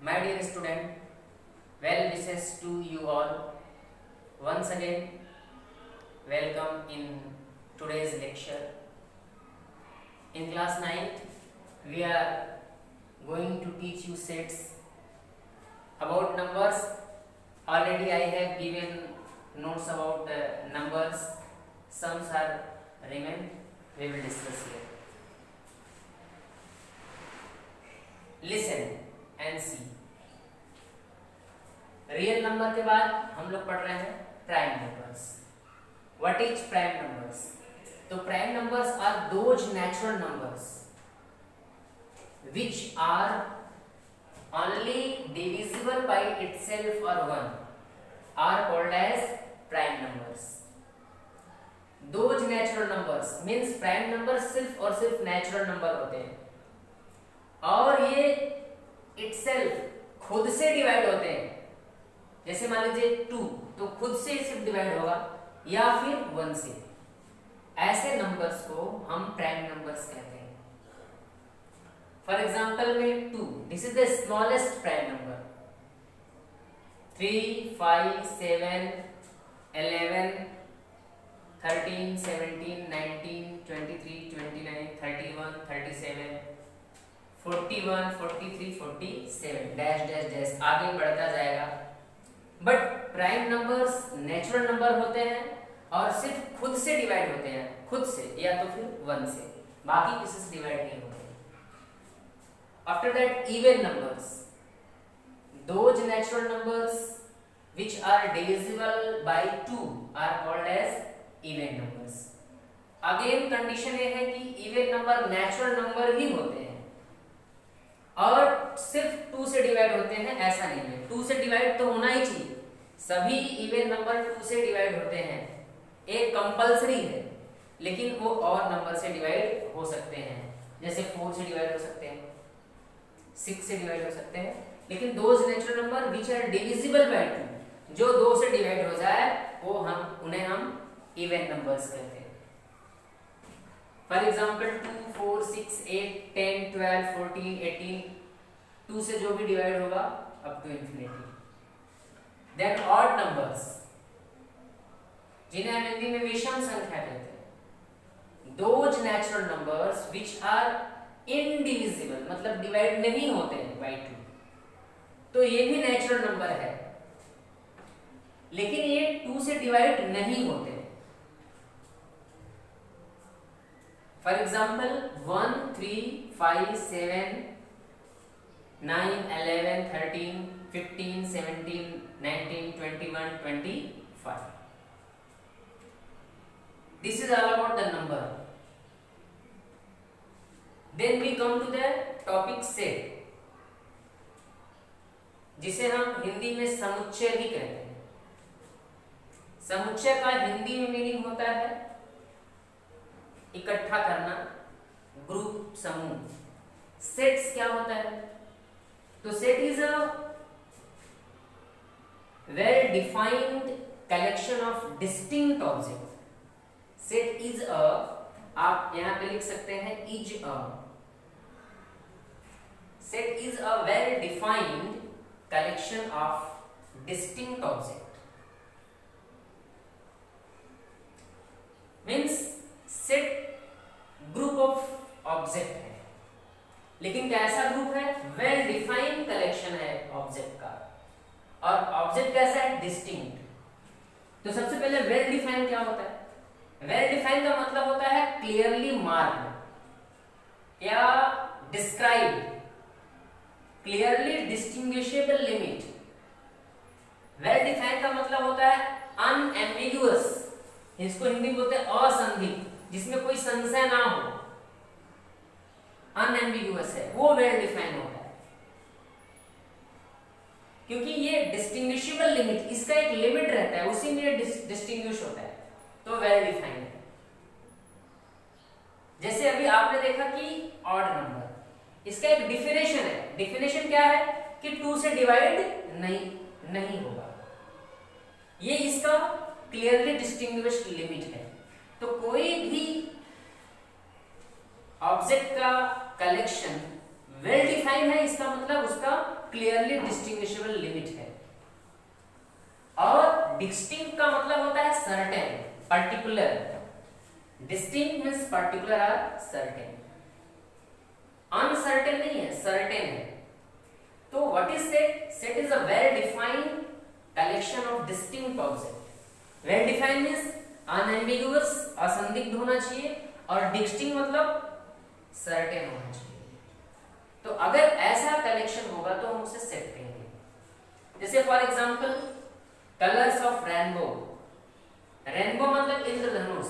My dear student, well wishes to you all. Once again, welcome in today's lecture. In class 9th, we are going to teach you sets about numbers. Already I have given notes about numbers. Sums are remain. We will discuss here. Listen and see. Real number के बाद हम लोग पढ़ रहे हैं prime numbers. What is prime numbers? तो prime numbers are those natural numbers which are only divisible by itself or one are called as prime numbers. Those natural numbers means prime numbers सिर्फ और सिर्फ natural number होते हैं और ये itself खुद से डिवाइड होते हैं. जैसे मान लीजिए 2 तो खुद से सिर्फ डिवाइड होगा या फिर 1 से. ऐसे नंबर्स को हम प्राइम नंबर्स कहते हैं. फॉर एग्जांपल में 2, this is the smallest prime number. 3, 5, 7, 11, 13, 17, 19, 23, 29, 31, 37, 41, 43, 47 dash dash dash आगे बढ़ता जाएगा. But prime numbers natural number होते हैं और सिर्फ खुद से डिवाइड होते हैं, खुद से या तो फिर 1 से, बाकी किसी से डिवाइड नहीं होते. After that even numbers, those natural numbers which are divisible by 2 are called as even numbers. Again condition ये है कि इवन नंबर नेचुरल नंबर ही होते हैं और सिर्फ 2 से डिवाइड होते हैं, ऐसा नहीं है. 2 से डिवाइड तो होना ही चाहिए. सभी इवन नंबर 2 से डिवाइड होते हैं, एक कंपलसरी है. लेकिन वो और नंबर से डिवाइड हो सकते हैं, जैसे 4 से डिवाइड हो सकते हैं, 6 से डिवाइड हो सकते हैं. लेकिन those natural number which are divisible by 2, जो 2 से डिवाइड हो जाए वो उन्हें हम इवन नंबर्स कहते हैं. फॉर एग्जाम्पल 2, 4, 6, 8, 10, 12, 14, 18, 2 से जो भी डिवाइड होगा up to infinity. Then odd numbers, जिन्हें हम हिंदी में विषम संख्या कहते हैं. Those natural numbers which are indivisible, मतलब डिवाइड नहीं होते हैं बाय 2. तो ये भी नेचुरल नंबर है लेकिन ये 2 से डिवाइड नहीं होते. For example 1, 3, 5, 7, 9, 11, 13, 15, 17, 19, 21, 25. This is all about the number. Then we come to the topic set, जिसे हम हिंदी में समुच्चय भी कहते हैं. समुच्चय का हिंदी में मीनिंग होता है इकट्ठा करना, ग्रुप, समूह. सेट्स क्या होता है? तो set is a well defined collection of distinct object. Set is अ, आप यहां पे लिख सकते हैं is a. Set is a well defined collection of distinct object. Means set group of object है, लेकिन कैसा ग्रुप है? वेल डिफाइंड कलेक्शन है ऑब्जेक्ट का. और ऑब्जेक्ट कैसा है? डिस्टिंक्ट. तो सबसे पहले वेल डिफाइंड क्या होता है? वेल डिफाइंड का मतलब होता है क्लियरली मार्क्ड या described, clearly distinguishable limit. Well defined का मतलब होता है अनएम्बिगुअस, इसको हिंदी में बोलते हैं असंदिग्ध, जिसमें कोई संशय ना हो. अनएम्बिगुअस है वो वेल डिफाइंड होता है, क्योंकि ये डिस्टिंग्विशेबल लिमिट, इसका एक लिमिट रहता है, उसी में डिस्टिंग्विश होता है. तो वेल डिफाइंड है. जैसे अभी आपने देखा कि ऑड नंबर, इसका एक डिफिनेशन है. डिफिनेशन क्या है? कि 2 से डिवाइड नहीं होगा. ये इसका क्लियरली डिस्टिंग्विश्ड लिमिट है. तो कोई भी ऑब्जेक्ट का कलेक्शन वेल डिफाइंड है, इसका मतलब उसका क्लियरली डिस्टिंग्विशेबल लिमिट है। और डिस्टिंक्ट का मतलब होता है certain, particular. Distinct means particular और सर्टेन। अनसर्टेन नहीं है, सर्टेन है। तो what is set? Set is a well defined collection of distinct object. Well defined means unambiguous, असंदिग्ध होना चाहिए, और डिस्टिंक्ट मतलब सर्टेन होना चाहिए। तो अगर ऐसा कलेक्शन होगा तो हम उसे सेट कहेंगे। जैसे for example colours of rainbow. Rainbow मतलब इंद्रधनुष,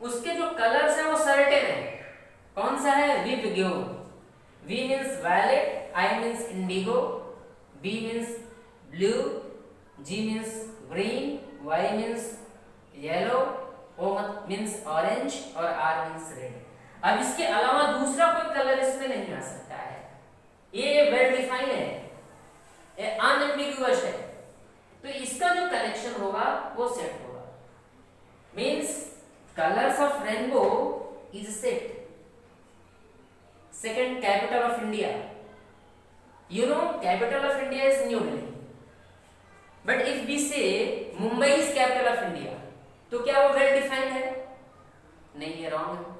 उसके जो कलर्स हैं वो सर्टेन है। कौन सा है? विबग्यो। V means violet, I means indigo, B means blue, G means green, Y means yellow, O means orange और आर मीन्स रेड। अब इसके अलावा दूसरा कोई कलर इसमें नहीं आ सकता है। ये वेल डिफाइंड है, ये अनएम्बिगुअस है। तो इसका जो कलेक्शन होगा वो सेट होगा। Means colours of rainbow is set. Second, capital of India. You know capital of India is New Delhi, but if we say Mumbai is capital of India, तो क्या वो वेल डिफाइंड है? नहीं, है, रॉन्ग है।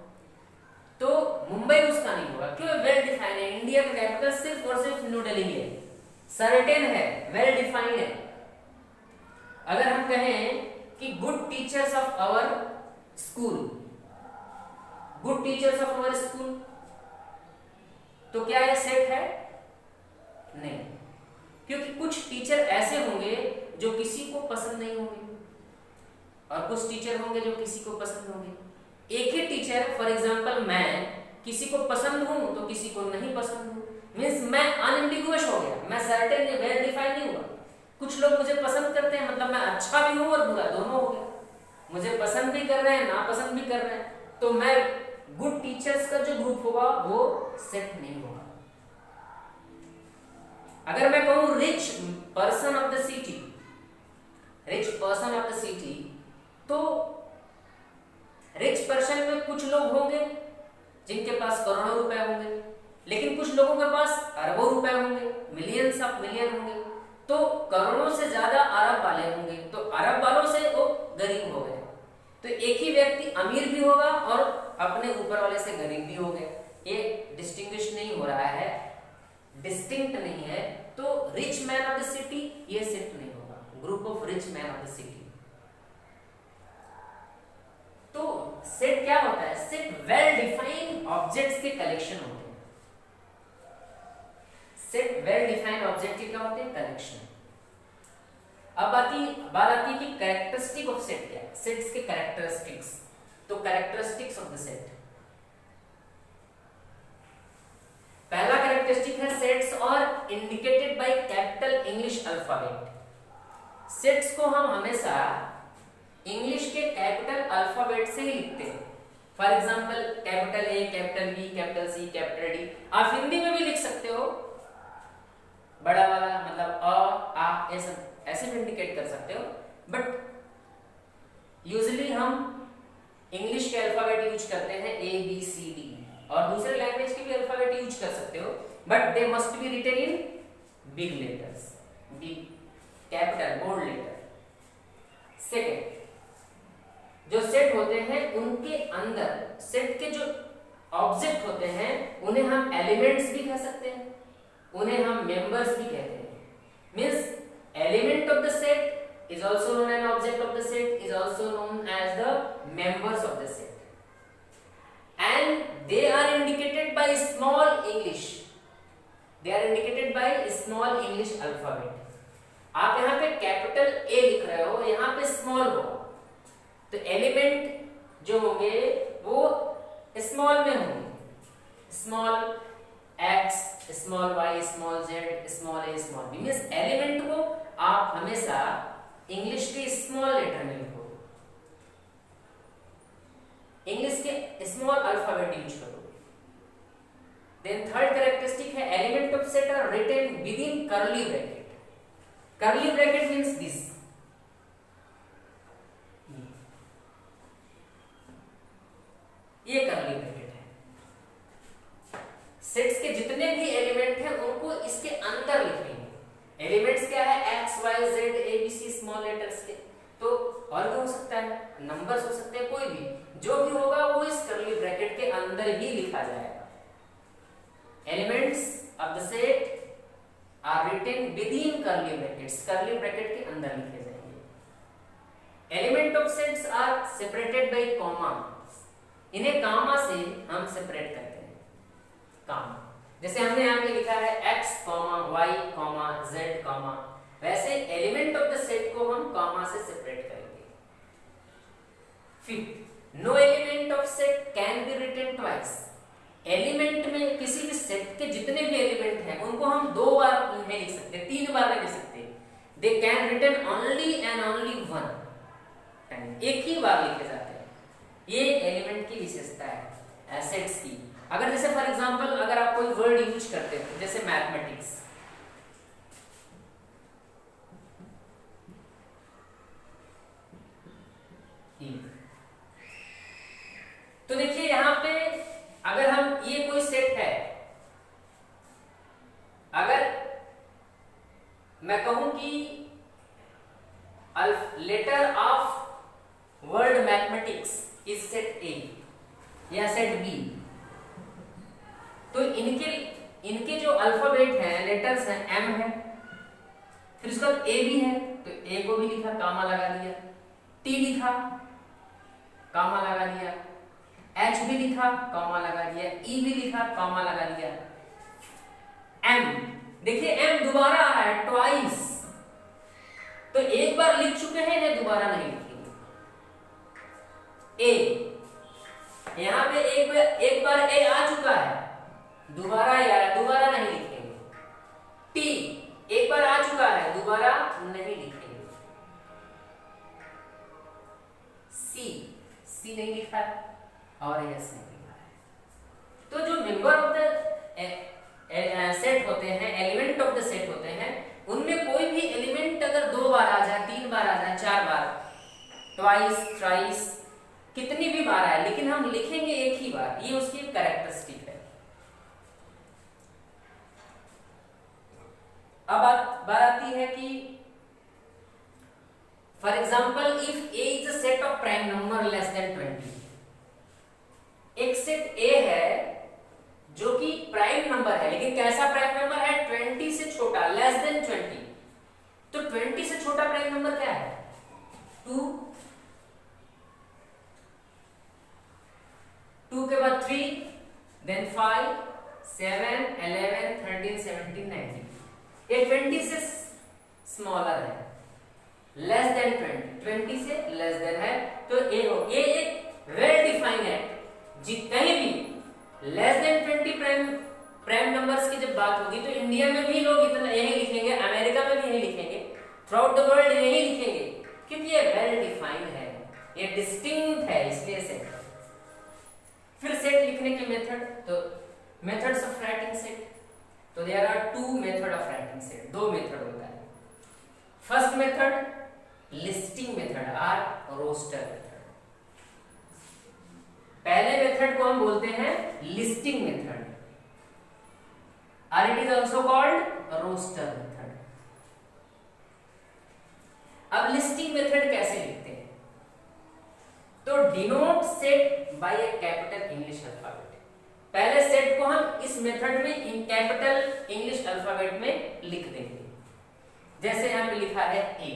तो मुंबई उसका नहीं होगा, क्यों? वेल डिफाइंड है। इंडिया का कैपिटल सिर्फ और सिर्फ न्यू दिल्ली है, सर्टेन है, वेल डिफाइंड है। अगर हम कहें कि good teachers of our school, good teachers of our school, तो क्या यह सेट है? नहीं, क्योंकि कुछ टीचर ऐसे होंगे जो किसी को पसंद नहीं होंगे, और कुछ टीचर होंगे जो किसी को पसंद होंगे। एक ही टीचर, फॉर एग्जांपल मैं किसी को पसंद हूं तो किसी को नहीं पसंद हूं, मींस मैं अनएम्बिगुअस हो गया, मैं सर्टेन नहीं, वेल डिफाइंड नहीं हुआ। कुछ लोग मुझे पसंद करते हैं, मतलब मैं अच्छा भी हूं और बुरा दोनों हो गया, मुझे पसंद भी कर रहे हैं, नापसंद भी कर रहे हैं, तो मैं गुड टीचर्स का जो ग्रुप होगा वो सेट नहीं होगा। अगर मैं कहूं rich person of the city, rich person of the city, तो रिच पर्सन में कुछ लोग होंगे जिनके पास करोड़ों रुपए होंगे, लेकिन कुछ लोगों के पास अरबों रुपए होंगे, मिलियंस ऑफ मिलियन होंगे। तो करोड़ों से ज्यादा अरब वाले होंगे, तो अरब वालों से वो गरीब हो गए। तो एक ही व्यक्ति अमीर भी होगा और अपने ऊपर वाले से गरीब भी हो गए। ये डिस्टिंग्विश नहीं हो रहा है, डिस्टिंक्ट नहीं है। तो rich man of the city ये सेट नहीं होगा, group of rich man of the city. तो सेट क्या होता है? सेट वेल डिफाइंड ऑब्जेक्ट्स के कलेक्शन होते हैं। सेट वेल डिफाइंड ऑब्जेक्ट के क्या होते हैं? कलेक्शन। अब बात आती है कि कैरेक्टरिस्टिक ऑफ सेट क्या है, सेट्स के कैरेक्टरिस्टिक्स। तो कैरेक्टरिस्टिक्स ऑफ द सेट, पहला कैरेक्टरिस्टिक है सेट्स और indicated by capital English alphabet. Sets को हम हमेशा इंग्लिश के कैपिटल अल्फाबेट से ही लिखते हैं। For example capital A, capital B, capital C, capital D. आप हिंदी में भी लिख सकते हो, बड़ा वाला मतलब अ, आ, ऐसे भी इंडिकेट कर सकते हो, बट यूजुअली हम इंग्लिश के अल्फाबेट यूज करते हैं ए बी सी डी, और दूसरे लैंग्वेज के भी अल्फाबेट यूज कर सकते हो, but they must be written in big letters, big capital bold letter. Second, जो सेट होते हैं उनके अंदर सेट के जो ऑब्जेक्ट होते हैं उन्हें हम एलिमेंट्स भी कह सकते हैं, उन्हें हम मेंबर्स भी कहते हैं। Means element of the set is also known as object of the set, is also known as the members of the set, and they are indicated by small English, they are indicated by small English alphabet। आप यहाँ पे capital A लिख रहे हो, यहाँ पे small हो, तो एलिमेंट जो होंगे वो स्मॉल में होंगे, small x, small y, small z, small a, small b। Means element को आप हमेशा इंग्लिश के स्मॉल लेटर में लिखो, इंग्लिश के स्मॉल अल्फाबेट यूज करो। देन थर्ड कैरेक्टरिस्टिक है element of set are written within curly bracket. Curly bracket means this, ये कर्ली ब्रैकेट है। सेट्स के जितने भी एलिमेंट हैं उनको इसके अंदर XYZ ABC स्मॉल लेटर्स के, तो और भी हो सकता है, नंबर्स हो सकते हैं, कोई भी जो भी होगा वो इस कर्ली ब्रैकेट के अंदर ही लिखा जाएगा। Elements of the set are written within curly brackets, curly bracket के अंदर लिखे जाएंगे। Element of sets are separated by comma, इन्हें कामा से हम सेपरेट करते हैं। कामा, जैसे हमने यहाँ पे लिखा है x, y, z, वैसे एलिमेंट ऑफ द सेट को हम कॉमा से सेपरेट करेंगे। फिर no element of set can be written twice, element में किसी भी सेट के जितने भी एलिमेंट हैं उनको हम दो बार नहीं लिख सकते, तीन बार नहीं लिख सकते। They can written only and only one time, एक ही बार लिखे जाते हैं। ये एलिमेंट की विशेषता है सेट्स की। अगर जैसे फॉर एग्जांपल अगर आप कोई वर्ड यूज करते हो जैसे मैथमेटिक्स, तो देखिए यहां पे अगर हम ये कोई सेट है, अगर मैं कहूं कि letter of word mathematics is set A या सेट बी, तो इनके जो अल्फाबेट हैं, लेटर्स हैं, एम है, फिर उसके बाद ए भी है, तो ए को भी लिखा, कामा लगा दिया, टी लिखा, कामा लगा दिया, एच भी लिखा, कॉमा लगा दिया, ई भी लिखा, कॉमा लगा दिया, एम, देखिए एम दोबारा आ रहा है ट्वाइस, तो एक बार लिख चुके हैं, इन्हें दोबारा नहीं लिखेंगे। ए, यहां पे एक बार ए आ चुका है, दोबारा आया, दोबारा नहीं लिखेंगे। टी एक बार आ चुका है, दोबारा नहीं लिखेंगे। सी नहीं लिखा है और यस नहीं लिखा है। तो जो मेंबर ऑफ द सेट होते हैं, एलिमेंट ऑफ द सेट होते हैं, उनमें कोई भी एलिमेंट अगर दो बार आ जाए, तीन बार आ जाए, चार बार, ट्वाइस, थ्राइस, कितनी भी बार आए, लेकिन हम लिखेंगे एक ही बार, ये उसकी कैरेक्टरिस्टिक है। अब बात आती है कि for example if A is a set of prime number less than 20, एक सेट ए है जो कि प्राइम नंबर है, लेकिन कैसा प्राइम नंबर है, 20 से छोटा, लेस देन 20, तो 20 से छोटा प्राइम नंबर क्या है, 2, 2 के बाद 3, देन 5, 7, 11, 13, 17, 19, ये 20 से स्मॉलर है, लेस देन 20 से लेस देन है, तो ये एक वेल डिफाइंड है। कहीं भी लेस देन 20 प्राइम नंबर्स की जब बात होगी, तो इंडिया में भी लोग इतना यही लिखेंगे, अमेरिका में भी यही लिखेंगे, थ्रू द वर्ल्ड यही लिखेंगे, क्योंकि ये वेल डिफाइंड है, ये डिस्टिंक्ट है, इसलिए सेट। फिर सेट लिखने के मेथड, तो मेथड्स ऑफ राइटिंग सेट, तो there are 2 method of writing set, 2 method होता है। फर्स्ट मेथड लिस्टिंग मेथड और रोस्टर मेथड। पहले मेथड को हम बोलते हैं लिस्टिंग मेथड, और it is also called roster method. अब लिस्टिंग मेथड कैसे लिखते हैं, तो denote set by a capital English alphabet. पहले सेट को हम इस मेथड में इन कैपिटल इंग्लिश अल्फाबेट में लिख देंगे, जैसे यहां पे लिखा है ए,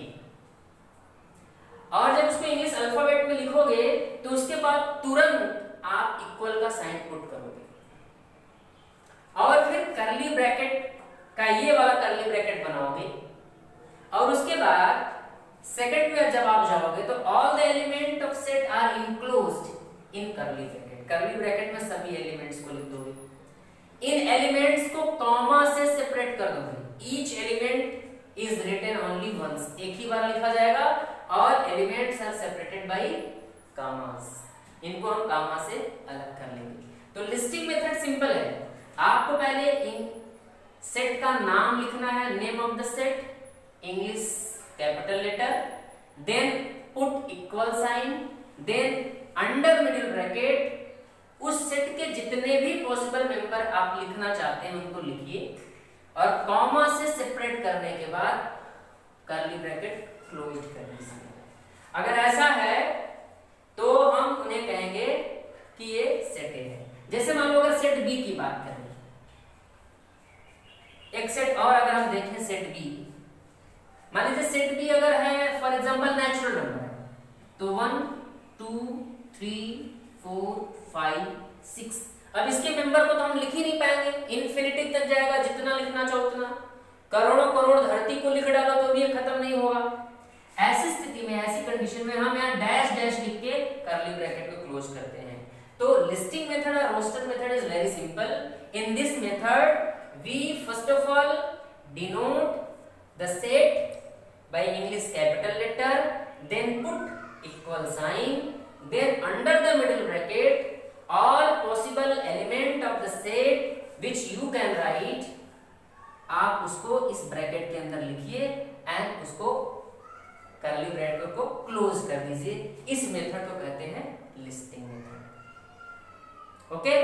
और जब उसको इंग्लिश अल्फाबेट में लिखोगे तो उसके बाद तुरंत आप इक्वल का साइन पुट करोगे, और फिर कर्ली ब्रैकेट का ये वाला कर्ली ब्रैकेट बनाओगे, और उसके बाद सेकंड में जब आप जाओगे तो all the element of set are enclosed in curly bracket, curly bracket में सभी एलिमेंट्स को लिख दोगे। इन एलिमेंट्स को कॉमा से सेपरेट कर दोगे, each element is written only once, एक ही बार लिखा जाएगा, और elements are separated by commas, इनको हम कॉमा से अलग कर लेंगे। तो लिस्टिंग मेथड सिंपल है, आपको पहले इन सेट का नाम लिखना है, name of the set, English capital letter, then put equal sign, then under middle bracket उस सेट के जितने भी पॉसिबल मेंबर आप लिखना चाहते हैं उनको लिखिए, और कॉमा से सेपरेट करने के बाद कर्ली ब्रैकेट क्लोज कर दीजिए। अगर ऐसा है तो हम उन्हें कहेंगे कि ये सेट ए है। जैसे मान लो अगर सेट बी की बात करें, एक सेट और अगर हम देखें सेट बी, मान लीजिए सेट बी अगर है फॉर एग्जांपल नेचुरल नंबर है तो 1 2 3 4 5 6। अब इसके मेंबर को तो हम लिख ही नहीं पाएंगे, इन्फिनिटी तक जाएगा, जितना लिखना चाहो उतना, करोड़ों करोड़ धरती को लिख डालो तो भी ये खत्म नहीं होगा। ऐसी स्थिति में, ऐसी कंडीशन में हम यहाँ डैश डैश लिख के कर्ली ब्रैकेट को क्लोज करते हैं। तो लिस्टिंग मेथड और roster method is very simple. In this method we first of all denote the set by English capital letter, then put equal sign, then under the middle bracket all possible element of the set which you can write, आप उसको इस bracket के अंदर लिखिए and उसको curly bracket को close कर दीजिए। इस मेथड को कहते हैं लिस्टिंग मेथड। ओके